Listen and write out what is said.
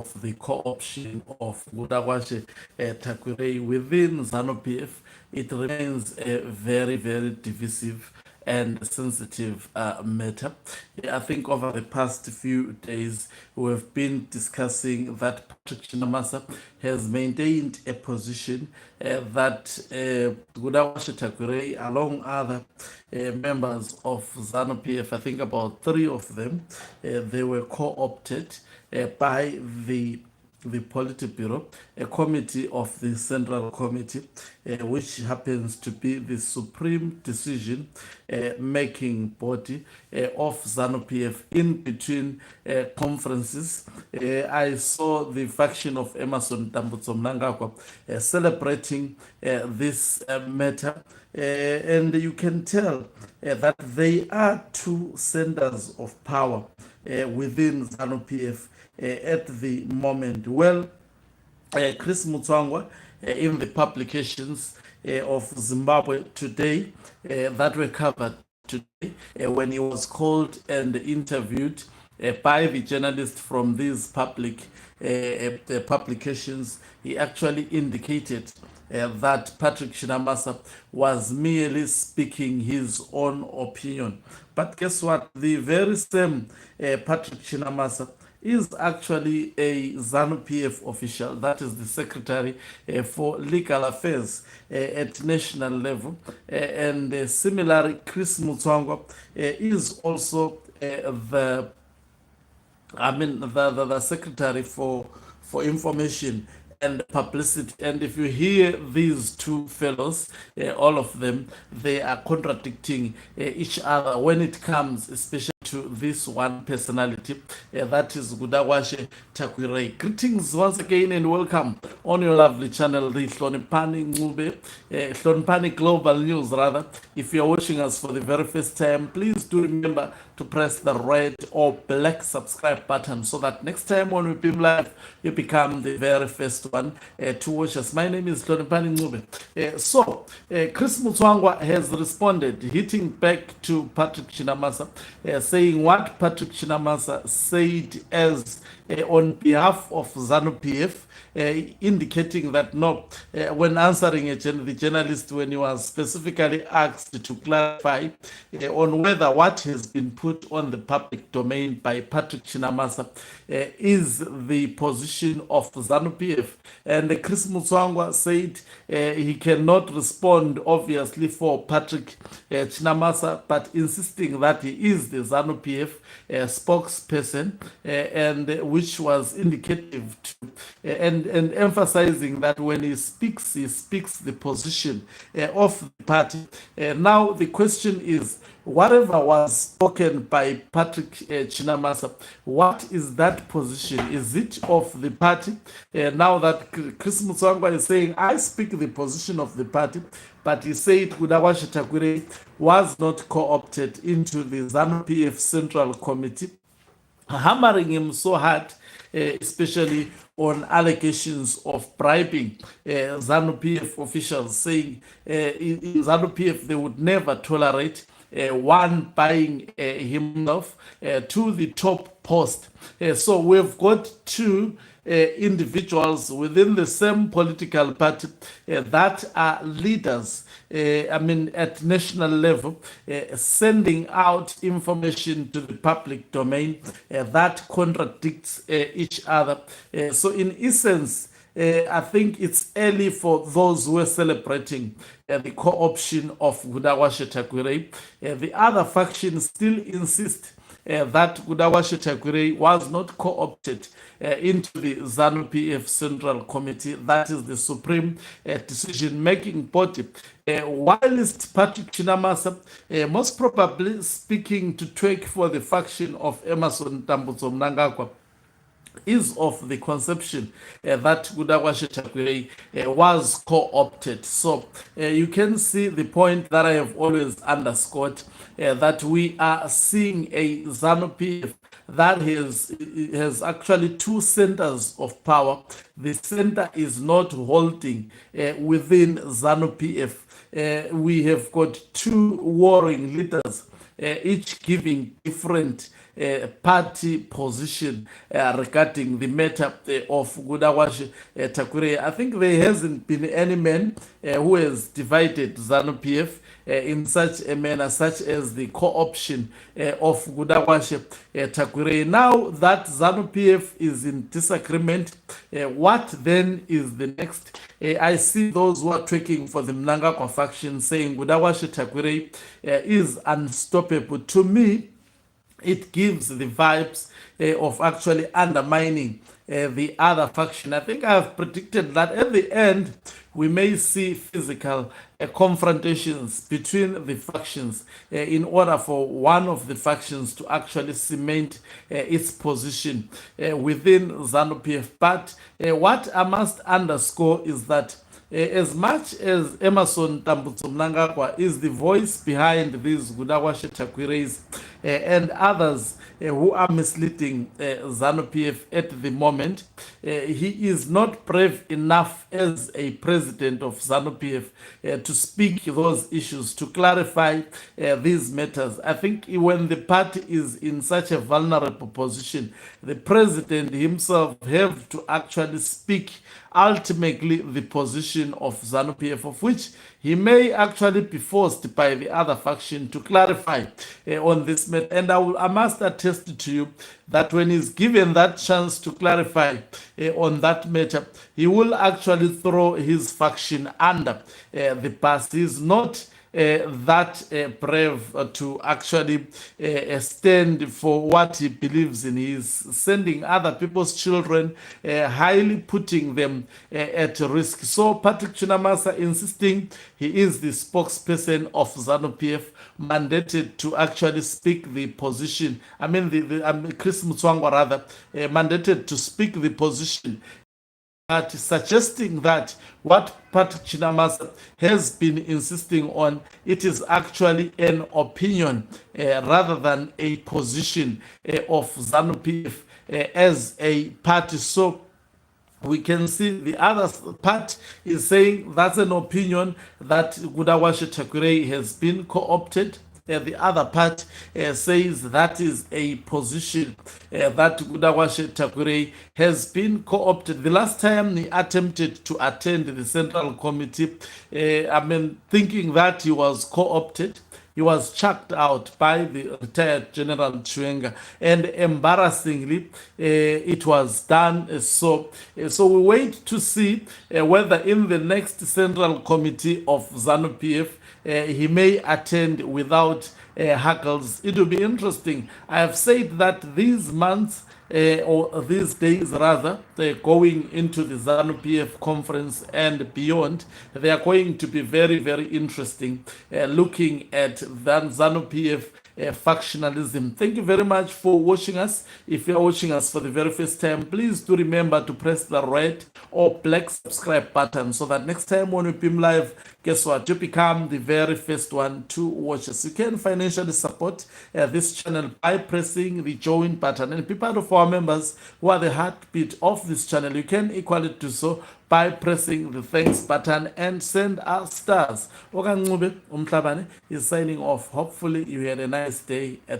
of the co-option of Gudawashe Tagwirei within ZANU-PF, it remains a very, very divisive and sensitive matter. I think over the past few days, we have been discussing that Patrick Chinamasa has maintained a position that Gudawashe Tagwirei, along other members of ZANU-PF, I think about 3 of them, they were co-opted by the Politburo, a committee of the Central Committee, which happens to be the supreme decision making body of ZANU-PF in between conferences. I saw the faction of Emerson Mnangagwa celebrating this matter, and you can tell that they are 2 centers of power within ZANU-PF at the moment. Well, Chris Mutsvanga, in the publications of Zimbabwe Today that were covered today, when he was called and interviewed by the journalist from these public publications, he actually indicated that Patrick Chinamasa was merely speaking his own opinion. But guess what? The very same Patrick Chinamasa is actually a ZANU-PF official, that is the Secretary for Legal Affairs at national level. And similarly, Chris Mutsvanga is also the Secretary for Information and Publicity. And if you hear these 2 fellows, all of them, they are contradicting each other when it comes especially to this one personality, that is Gudawashe Tagwirei. Greetings once again and welcome on your lovely channel, the Hlonipani Global News rather. If you're watching us for the very first time, please do remember to press the red or black subscribe button so that next time when we beam live, you become the very first one to watch us. My name is Hlonipani Ngube. Chris Mutsvanga has responded, hitting back to Patrick Chinamasa, saying what Patrick Chinamasa said as on behalf of ZANU-PF, indicating that no, when answering the journalist when he was specifically asked to clarify on whether what has been put on the public domain by Patrick Chinamasa is the position of ZANU-PF. And Chris Mutsvanga said he cannot respond obviously for Patrick Chinamasa, but insisting that he is the ZANU-PF spokesperson, and which was indicative to, and emphasizing that when he speaks the position of the party. Now the question is, whatever was spoken by Patrick Chinamasa, what is that position? Is it of the party? Now that Chris Mutsvanga is saying, I speak the position of the party, but he said Gudawashe Tagwirei was not co-opted into the ZANU-PF Central Committee, hammering him so hard, especially on allegations of bribing ZANU-PF officials, saying in ZANU-PF they would never tolerate one buying himself to the top post. So we've got 2 individuals within the same political party that are leaders, at national level, sending out information to the public domain that contradicts each other. So in essence, I think it's early for those who are celebrating the co-option of Gudawashe Tagwirei. The other faction still insist that Gudawashe Tagwirei was not co-opted into the ZANU-PF Central Committee, that is the supreme decision-making body. Whilst Patrick Chinamasa, most probably speaking to tweak for the faction of Emerson Mnangagwa, is of the conception that Gudawashe Tagwirei was co-opted. So you can see the point that I have always underscored, that we are seeing a ZANU-PF that has actually 2 centers of power. The center is not holding within ZANU-PF. We have got 2 warring leaders, each giving different party position regarding the matter of Gudawashe Tagwirei. I think there hasn't been any man who has divided ZANU-PF in such a manner, such as the co-option of Gudawashe Tagwirei. Now that ZANU-PF is in disagreement, what then is the next? I see those who are tracking for the Mnangagwa faction saying Gudawashe Tagwirei is unstoppable. To me, it gives the vibes of actually undermining the other faction. I think I have predicted that at the end we may see physical confrontations between the factions in order for one of the factions to actually cement its position within ZANU-PF. But what I must underscore is that as much as Emerson Tambutso Mnangagwa is the voice behind these Gudawashe Tagwireis and others who are misleading ZANU-PF at the moment, he is not brave enough as a president of ZANU-PF to speak those issues, to clarify these matters. I think when the party is in such a vulnerable position, the president himself have to actually speak ultimately the position of ZANU-PF, of which he may actually be forced by the other faction to clarify on this matter. And I must attest to you that when he's given that chance to clarify on that matter, he will actually throw his faction under the bus. He's not that brave to actually stand for what he believes in. He's sending other people's children, highly putting them at risk. So Patrick Chinamasa insisting he is the spokesperson of ZANU-PF, mandated to actually speak the position. I mean, Chris Mutsvanga rather, mandated to speak the position, but suggesting that what Patrick Chinamasa has been insisting on, it is actually an opinion rather than a position of ZANU-PF as a party. So we can see the other part is saying that's an opinion that Gudawashe Tagwirei has been co-opted. The other part says that is a position that Gudawashe Tagwirei has been co-opted. The last time he attempted to attend the Central Committee, thinking that he was co-opted, he was chucked out by the retired General Mutsvanga, and embarrassingly, it was done. So we wait to see whether in the next Central Committee of ZANU-PF he may attend without hackles. It will be interesting. I have said that these months, or these days rather, they're going into the ZANU-PF conference and beyond. They are going to be very, very interesting, looking at ZANU-PF factionalism. Thank you very much for watching us. If you are watching us for the very first time, please do remember to press the red or black subscribe button so that next time when we beam live, guess what? You become the very first one to watch us. You can financially support this channel by pressing the join button and be part of our members who are the heartbeat of this channel. You can equally do so by pressing the thanks button and send us stars. Okanncube Umhlabane is signing off. Hopefully you had a nice day.